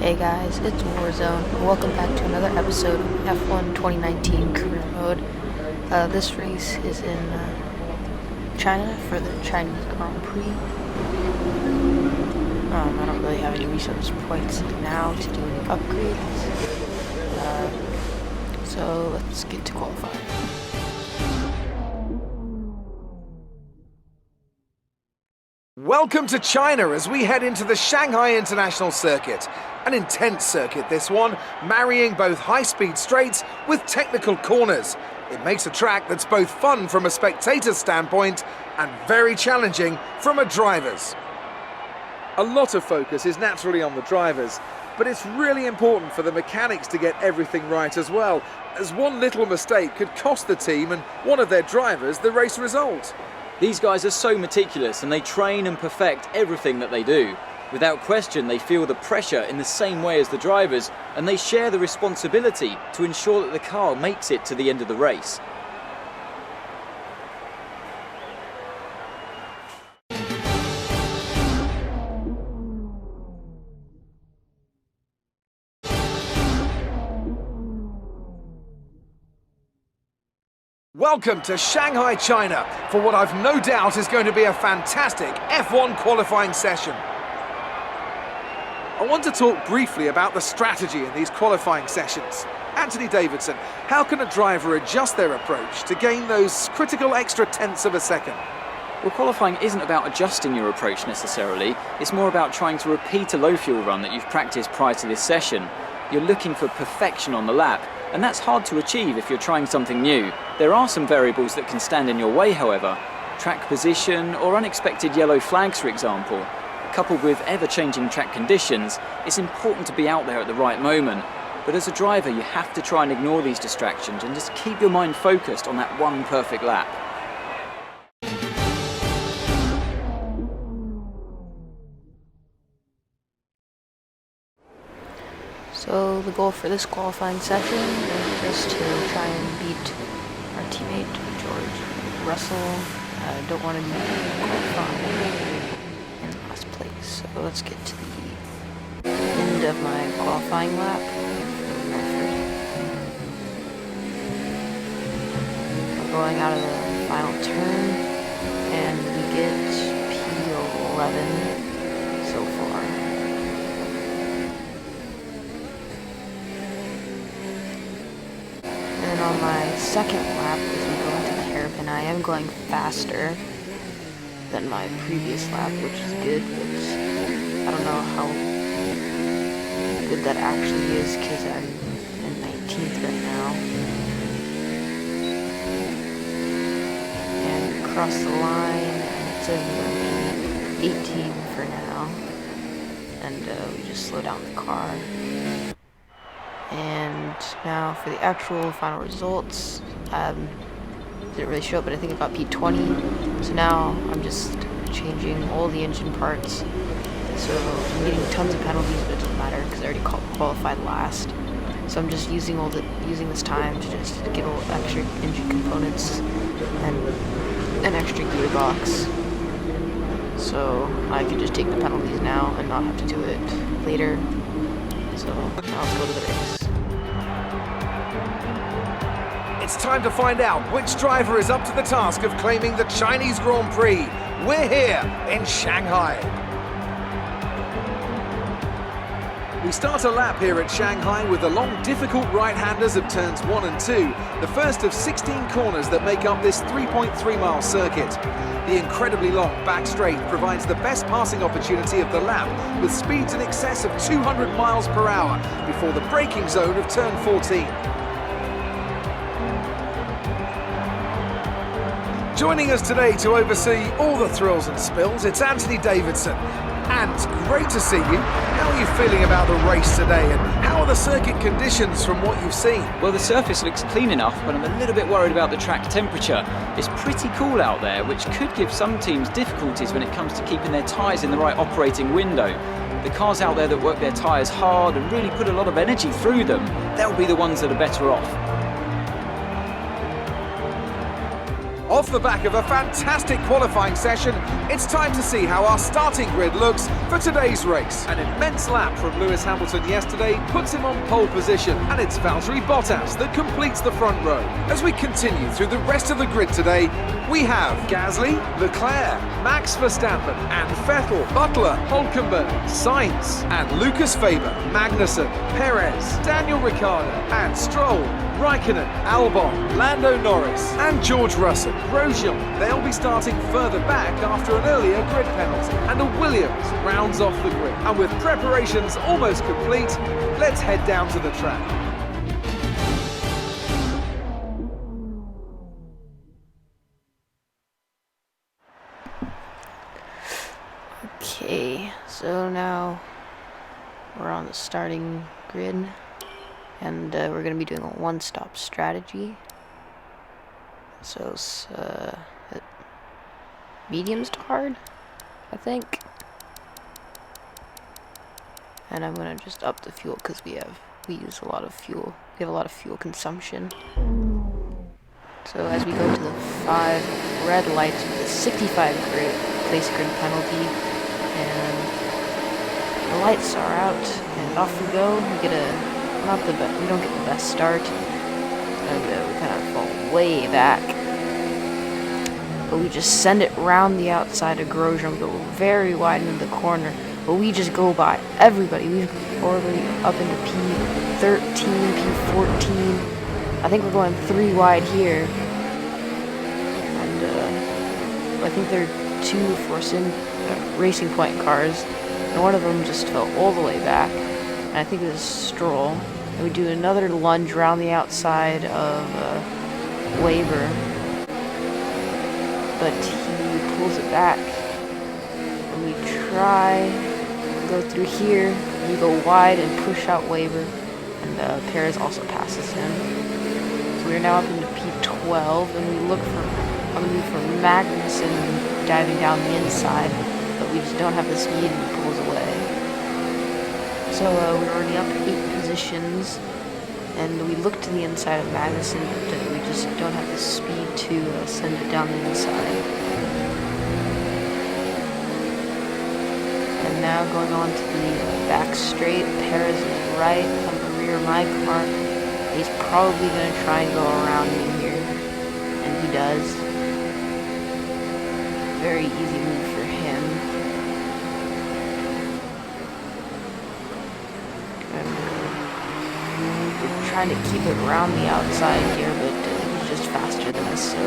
Hey guys, it's Warzone, and welcome back to another episode of F1 2019 Career Mode. This race is in China for the Chinese Grand Prix. I don't really have any resource points now to do any upgrades, so let's get to qualifying. Welcome to China as we head into the Shanghai International Circuit. An intense circuit, this one, marrying both high-speed straights with technical corners. It makes a track that's both fun from a spectator's standpoint and very challenging from a driver's. A lot of focus is naturally on the drivers, but it's really important for the mechanics to get everything right as well, as one little mistake could cost the team and one of their drivers the race result. These guys are so meticulous and they train and perfect everything that they do. Without question, they feel the pressure in the same way as the drivers, and they share the responsibility to ensure that the car makes it to the end of the race. Welcome to Shanghai, China, for what I've no doubt is going to be a fantastic F1 qualifying session. I want to talk briefly about the strategy in these qualifying sessions. Anthony Davidson, how can a driver adjust their approach to gain those critical extra tenths of a second? Well, qualifying isn't about adjusting your approach necessarily, it's more about trying to repeat a low fuel run that you've practiced prior to this session. You're looking for perfection on the lap, and that's hard to achieve if you're trying something new. There are some variables that can stand in your way, however. Track position or unexpected yellow flags, for example. Coupled with ever-changing track conditions, it's important to be out there at the right moment. But as a driver, you have to try and ignore these distractions and just keep your mind focused on that one perfect lap. So the goal for this qualifying session is just to try and beat our teammate George Russell. I don't want to be qualifying in last place, so let's get to the end of my qualifying lap. We're going out of the final turn, and we get P11 so far. And on my second lap, as we go into the hairpin, I am going faster than my previous lap, which is good, but I don't know how good that actually is because I'm in 19th right now. And cross the line, and it says we're 18 for now, and we just slow down the car. And now for the actual final results, didn't really show up, but I think I got P20. So now I'm just changing all the engine parts. So I'm getting tons of penalties, but it doesn't matter because I already qualified last. So I'm just using this time to just get all extra engine components and an extra gearbox. So I can just take the penalties now and not have to do it later. So now let's go to the race. It's time to find out which driver is up to the task of claiming the Chinese Grand Prix. We're here in Shanghai. We start a lap here at Shanghai with the long, difficult right-handers of turns 1 and 2, the first of 16 corners that make up this 3.3-mile circuit. The incredibly long back straight provides the best passing opportunity of the lap, with speeds in excess of 200 miles per hour before the braking zone of turn 14. Joining us today to oversee all the thrills and spills, it's Anthony Davidson. And great to see you. How are you feeling about the race today, and how are the circuit conditions from what you've seen? Well, the surface looks clean enough, but I'm a little bit worried about the track temperature. It's pretty cool out there, which could give some teams difficulties when it comes to keeping their tyres in the right operating window. The cars out there that work their tyres hard and really put a lot of energy through them, they'll be the ones that are better off. Off the back of a fantastic qualifying session, it's time to see how our starting grid looks for today's race. An immense lap from Lewis Hamilton yesterday puts him on pole position, and it's Valtteri Bottas that completes the front row. As we continue through the rest of the grid today, we have Gasly, Leclerc, Max Verstappen and Vettel, Butler, Hulkenberg, Sainz and Lucas Faber, Magnussen, Perez, Daniel Ricciardo and Stroll, Raikkonen, Albon, Lando Norris and George Russell. Grosjean, they'll be starting further back after an earlier grid penalty. And a Williams rounds off the grid. And with preparations almost complete, let's head down to the track. Okay, so now we're on the starting grid, and we're going to be doing a one-stop strategy. So it's mediums to hard, I think. And I'm going to just up the fuel because we use a lot of fuel. We have a lot of fuel consumption. So as we go to the 5 red lights with the 65 grid, place grid penalty. And the lights are out, and off we go. We get we don't get the best start, and we kind of fall way back. But we just send it round the outside of Grosjean, go very wide into the corner. But we just go by everybody. We're already up into P13, P14. I think we're going 3 wide here, and I think there are 2 Racing Point cars, and one of them just fell all the way back, and I think it was Stroll. And we do another lunge around the outside of Weber, but he pulls it back, and we try to go through here. We go wide and push out Weber, and Perez also passes him. So we're now up into P12, and we look for Magnussen diving down the inside, but we just don't have the speed, and he pulls away. So we're already up 8 positions, and we look to the inside of Magnussen, but we just don't have the speed to send it down the inside. And now going on to the back straight, Perez is right on the rear of my car. He's probably going to try and go around me here, and he does. Very easy move for him. We're trying to keep it around the outside here, but he's just faster than us, so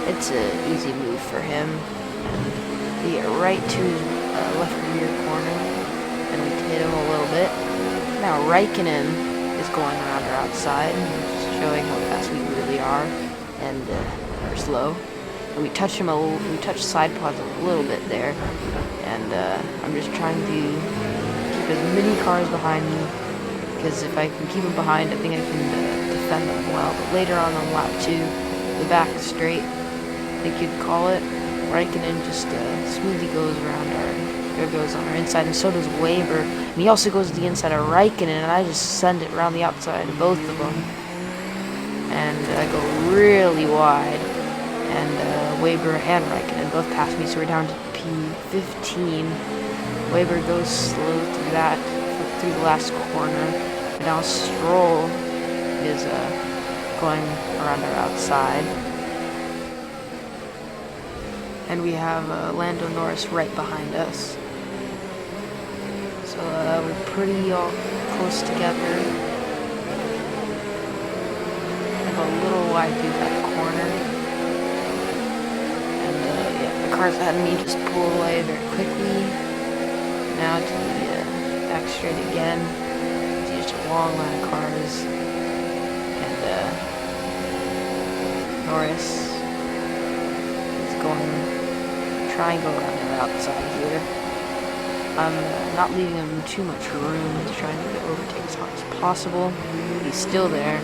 it's an easy move for him. And we get right to his left rear corner, and we hit him a little bit. Now Raikkonen is going around our outside, just showing how fast we really are, and or slow. We touch side pods a little bit there, and I'm just trying to keep as many cars behind me, because if I can keep them behind, I think I can defend them well. But later on lap 2, the back straight, I think you'd call it, Raikkonen just smoothly goes around goes on our inside, and so does Weber. And he also goes to the inside of Raikkonen, and I just send it around the outside of both of them, and I go really wide. And Weber and Raikkonen both pass me, so we're down to P15. Weber goes slow through the last corner. And now Stroll is going around our outside. And we have Lando Norris right behind us. So we're pretty all close together. I go a little wide through that corner. The cars ahead of me just pull away very quickly. Now to the back straight again. It's just a long line of cars. And Norris is trying to go around the outside here. I'm not leaving him too much room. He's trying to overtake as hard as possible. He's still there.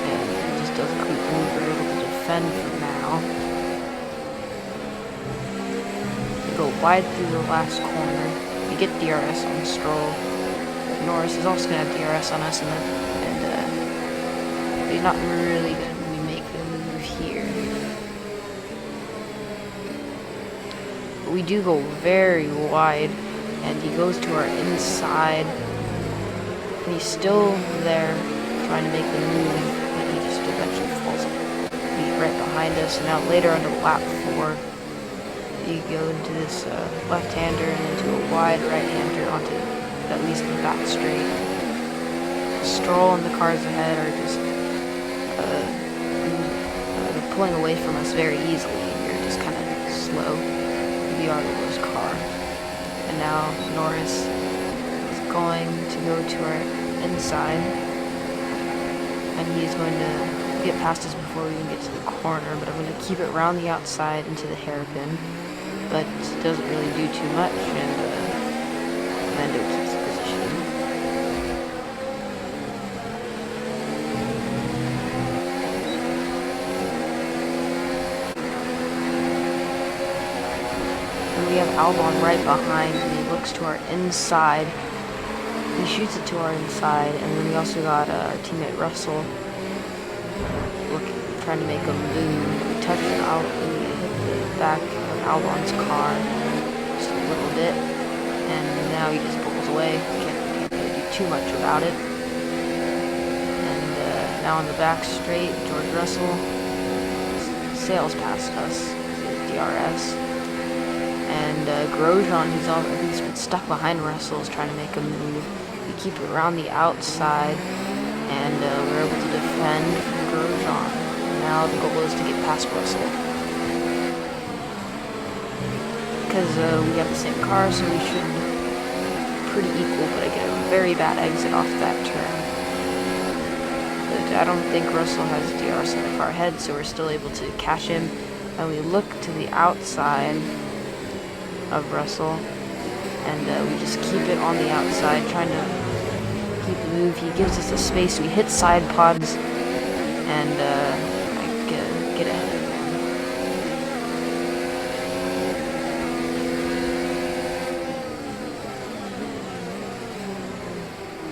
And he just does a quick move. We're able to defend for now. Go wide through the last corner. We get DRS on Stroll. Norris is also going to have DRS on us, and he's not really going to make the move we do go very wide, and he goes to our inside, and he's still there trying to make the move, but he just eventually falls. He's right behind us. And now later on the lap 4, you go into this left-hander and into a wide right-hander onto at least the back straight. Stroll and the cars ahead are just pulling away from us very easily. We're just kind of slow. We are the worst car. And now Norris is going to go to our inside, and he's going to get past us before we even get to the corner, but I'm going to keep it around the outside into the hairpin, but it doesn't really do too much, and Lando keeps the position. And we have Albon right behind, and he looks to our inside. He shoots it to our inside, and then we also got our teammate Russell trying to make a move. We touched it out, and we hit the back of Albon's car just a little bit, and now he just pulls away. Can't really do too much about it. And now on the back straight, George Russell sails past us, DRS. And Grosjean, who's been stuck behind Russell, is trying to make a move. We keep it around the outside, and we're able to defend Grosjean. Now the goal is to get past Russell, because we have the same car, so we should be pretty equal, but I get a very bad exit off that turn. But I don't think Russell has DRS in the car ahead, so we're still able to catch him. And we look to the outside of Russell, and we just keep it on the outside, trying to keep the move. He gives us the space. We hit side pods, and I get ahead of him.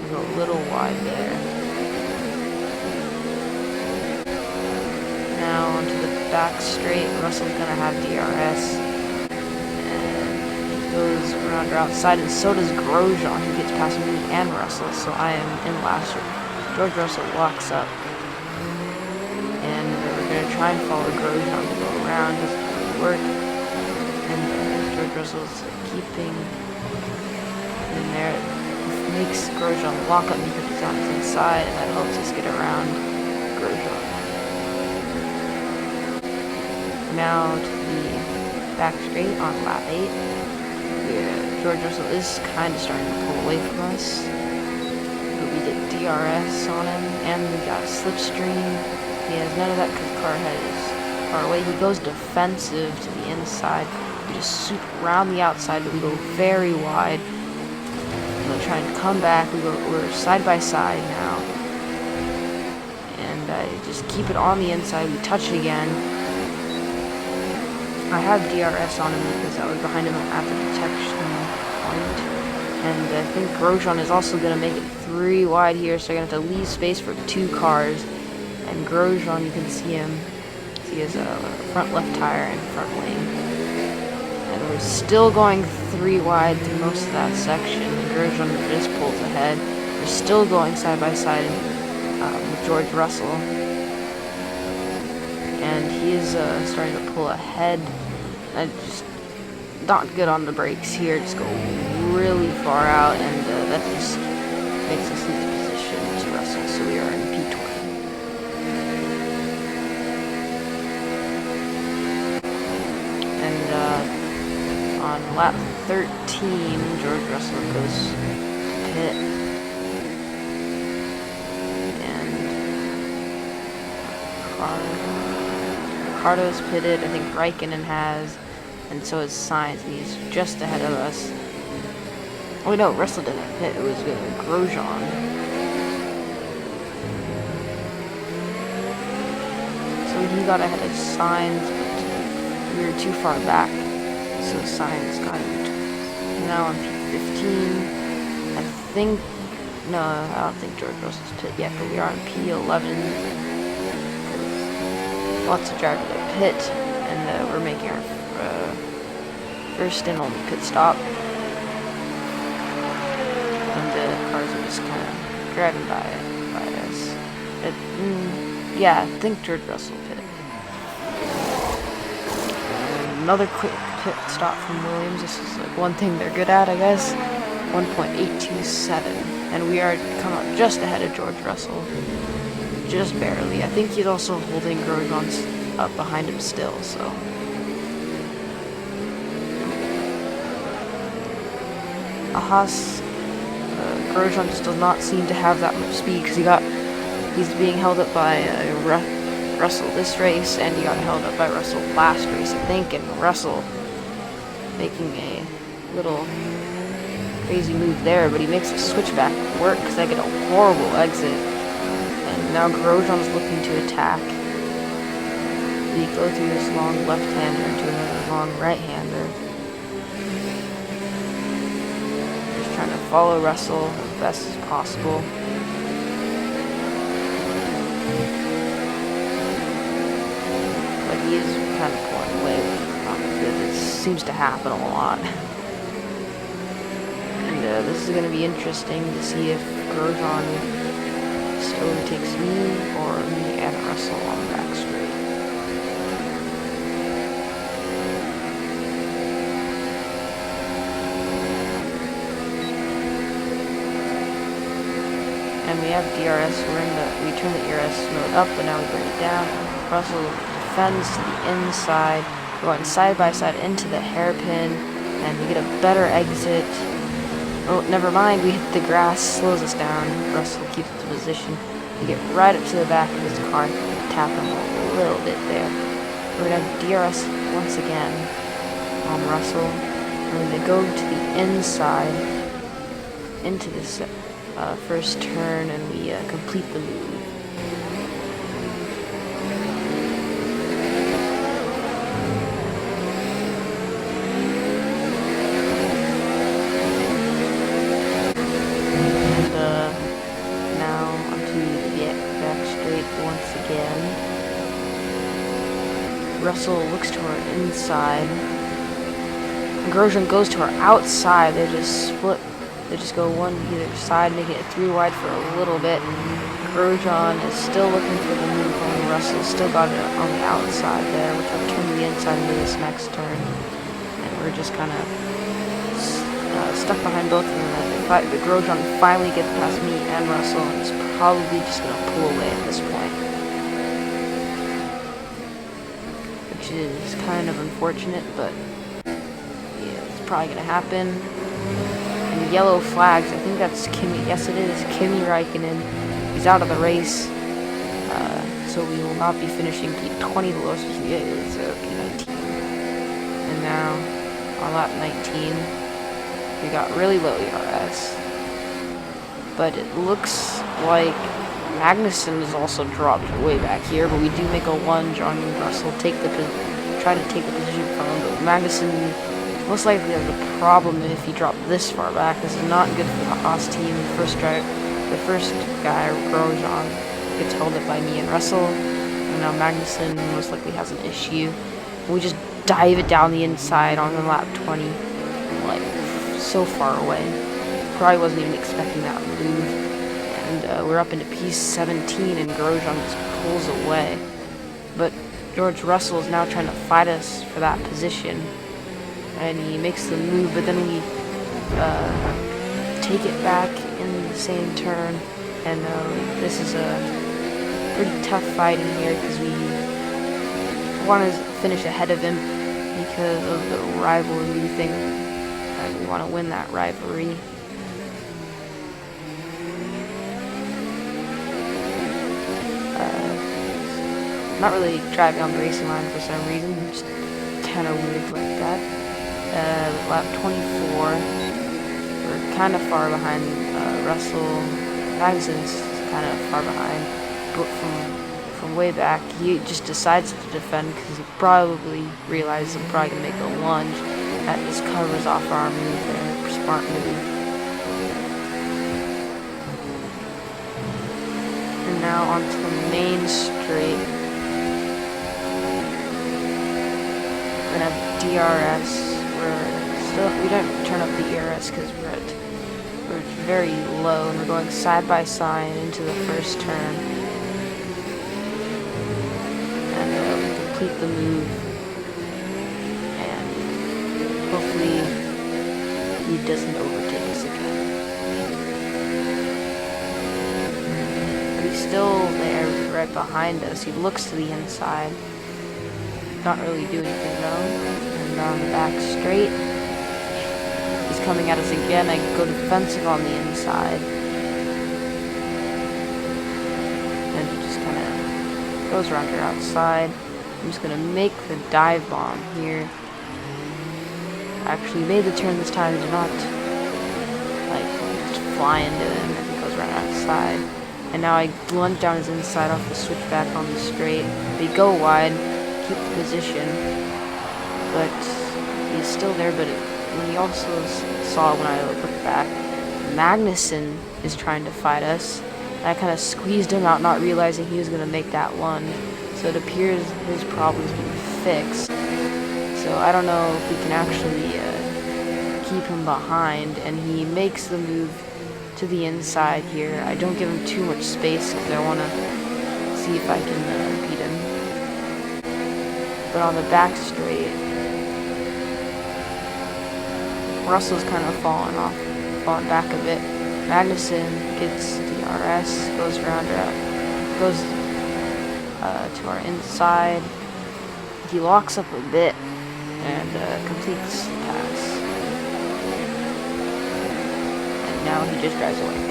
We go a little wide there. Now onto the back straight. Russell's gonna have DRS. Goes around our outside, and so does Grosjean, who gets past me and Russell, so I am in last. George Russell locks up, and we're going to try and follow Grosjean to go around. Doesn't really work, and George Russell's keeping in there. It makes Grosjean lock up because he's on his inside, and that helps us get around Grosjean. Now to the back straight on lap 8. George Russell is kind of starting to pull away from us, but we get DRS on him, and we got a slipstream. He has none of that because the car head is far away. He goes defensive to the inside. We just swoop around the outside, but we go very wide. We'll try and come back. We're side by side now, and I just keep it on the inside. We touch it again. I have DRS on him because I was behind him at the detection point. And I think Grosjean is also going to make it 3 wide here, so you're going to have to leave space for 2 cars. And Grosjean, you can see him. He has a front left tire and front wing. And we're still going 3 wide through most of that section. Grosjean just pulls ahead. We're still going side by side with George Russell. And he is starting to pull ahead. I just not good on the brakes here. Just go really far out, and that just makes us lose position to Russell. So we are in P20. And on lap 13, George Russell goes pit, and Ricardo's pitted. I think Raikkonen has. And so is Sainz, and he's just ahead of us. Oh no, Russell didn't pit, it was Grosjean. So he got ahead of Sainz, but we were too far back, so Sainz got him. Now on P15, I think, no, I don't think George Russell's pit yet, but we are on P11. Lots of drivers at pit, and we're making our first and only pit stop. And the cars are just kind of driving by us. Yeah, I think George Russell pit. Another quick pit stop from Williams. This is like one thing they're good at, I guess. 1.827, and we are come up just ahead of George Russell, just barely. I think he's also holding Grosjean's up behind him still. So Haas, Grosjean just does not seem to have that much speed because he's being held up by Russell this race, and he got held up by Russell last race, I think, and Russell making a little crazy move there, but he makes the switchback work because I get a horrible exit, and now Grosjean's looking to attack. We go through this long left-hander into another long right-hander. Just trying to follow Russell as best as possible. He is kind of pulling away, which is not good. It seems to happen a lot. And this is going to be interesting to see if Grosjean still overtakes me or me and Russell on the back straight. And we have DRS. We turn the DRS mode up, but now we bring it down. Russell defends to the inside, going side by side into the hairpin, and we get a better exit. Oh, never mind, we hit the grass, slows us down. Russell keeps the position. We get right up to the back of his car, tap him a little bit there. We're going to have DRS once again on Russell. And they go to the inside into this first turn, and we complete the move. Russell looks to our inside. Grosjean goes to our outside. They just split. They just go one either side, making it 3 wide for a little bit. Grosjean is still looking for the move on Russell. Still got it on the outside there, which will turn the inside into this next turn. And we're just kind of stuck behind both of them as they fight. But Grosjean finally gets past me and Russell, and is probably just going to pull away at this point. Is kind of unfortunate, but yeah, it's probably going to happen. And yellow flags, I think that's Kimi. Yes, it is Kimi Räikkönen. He's out of the race, so we will not be finishing P20. The lowest we can get is P19. And now on lap 19, we got really low ERS, but it looks like Magnussen is also dropped way back here, but we do make a lunge on Russell, try to take the position from him, but Magnussen most likely has a problem if he dropped this far back. This is not good for the Haas team. The first guy, Grosjean, gets held up by me and Russell, and now Magnussen most likely has an issue. We just dive it down the inside on the lap 20, like so far away. Probably wasn't even expecting that move. And we're up into P17, and Grosjean just pulls away. But George Russell is now trying to fight us for that position, and he makes the move, but then we take it back in the same turn, and this is a pretty tough fight in here because we want to finish ahead of him because of the rivalry thing, and we want to win that rivalry. Not really driving on the racing line for some reason, just kind of weird like that. Lap 24, we're kind of far behind Russell. Magnussen's kind of far behind, but from way back, he just decides to defend because he probably realizes I'm probably going to make a lunge. That just covers off our move there, smart move. And now onto the main straight. We're gonna have DRS. we don't turn up the ERS because we're very low and we're going side by side into the first turn. And we complete the move. And hopefully he doesn't overtake us again. But he's still there right behind us. He looks to the inside. Not really do anything though. And on the back straight. He's coming at us again. I go defensive on the inside. And he just kind of goes around here outside. I'm just going to make the dive bomb here. I actually made the turn this time. Did not just fly into him. And he goes around outside. And now I blunt down his inside off the switchback on the straight. They go wide. Keep the position. But he's still there, but we also saw when I looked back, Magnussen is trying to fight us. And I kind of squeezed him out, not realizing he was going to make that lunge. So it appears his problem's been fixed. So I don't know if we can actually keep him behind. And he makes the move to the inside here. I don't give him too much space because I want to see if I can beat him. But on the back straight, Russell's kind of falling back a bit. Magnussen gets DRS, goes around, goes to our inside. He locks up a bit and completes the pass. And now he just drives away with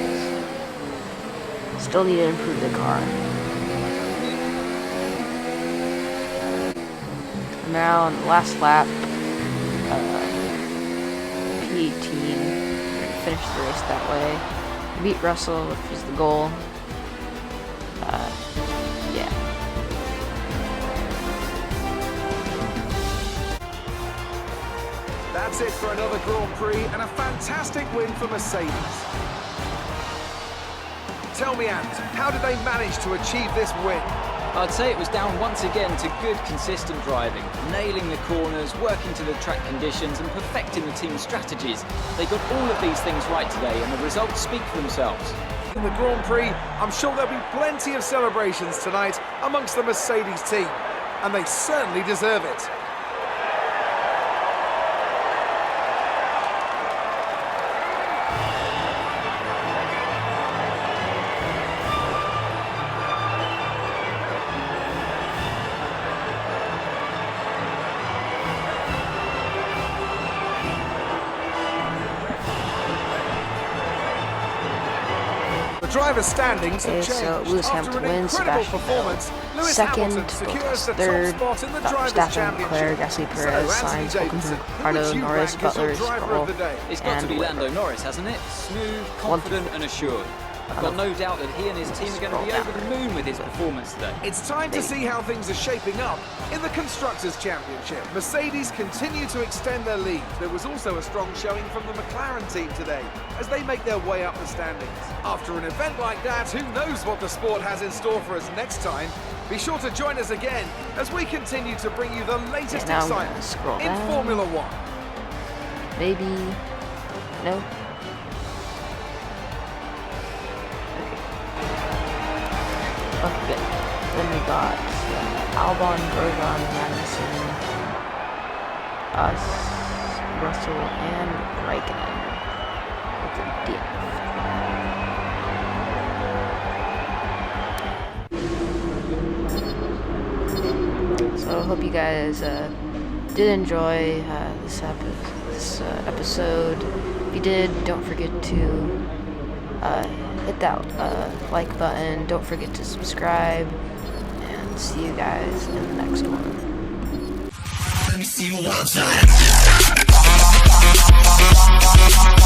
us. Still need to improve the car. Now on the last lap, P18 finished the race that way. Beat Russell, which was the goal. Yeah. That's it for another Grand Prix and a fantastic win for Mercedes. Tell me, Ant, how did they manage to achieve this win? I'd say it was down once again to good, consistent driving, nailing the corners, working to the track conditions and perfecting the team's strategies. They got all of these things right today and the results speak for themselves. In the Grand Prix, I'm sure there'll be plenty of celebrations tonight amongst the Mercedes team, and they certainly deserve it. Driver's standings have changed. So Lewis Hamilton wins, Sebastian Vettel second, Bottas third, Verstappen, Leclerc, Gasly, Perez, Sainz, Hulkenberg, Ricardo, Norris, Butler, Stroll, It's got to be and Lando Norris, hasn't it? Smooth, confident and assured. I've got no doubt that he and his team are going to be over the moon with his performance today. It's time to see how things are shaping up in the Constructors' Championship. Mercedes continue to extend their lead. There was also a strong showing from the McLaren team today as they make their way up the standings. After an event like that, who knows what the sport has in store for us next time? Be sure to join us again as we continue to bring you the latest excitement in Formula One. Maybe, no. Okay, good. Then we got Albon, Grosjean, Magnussen, us, Russell, and Raikkonen with a DNF. So I hope you guys did enjoy this episode. If you did, don't forget to hit that like button. Don't forget to subscribe. And see you guys in the next one. Let me see you one time.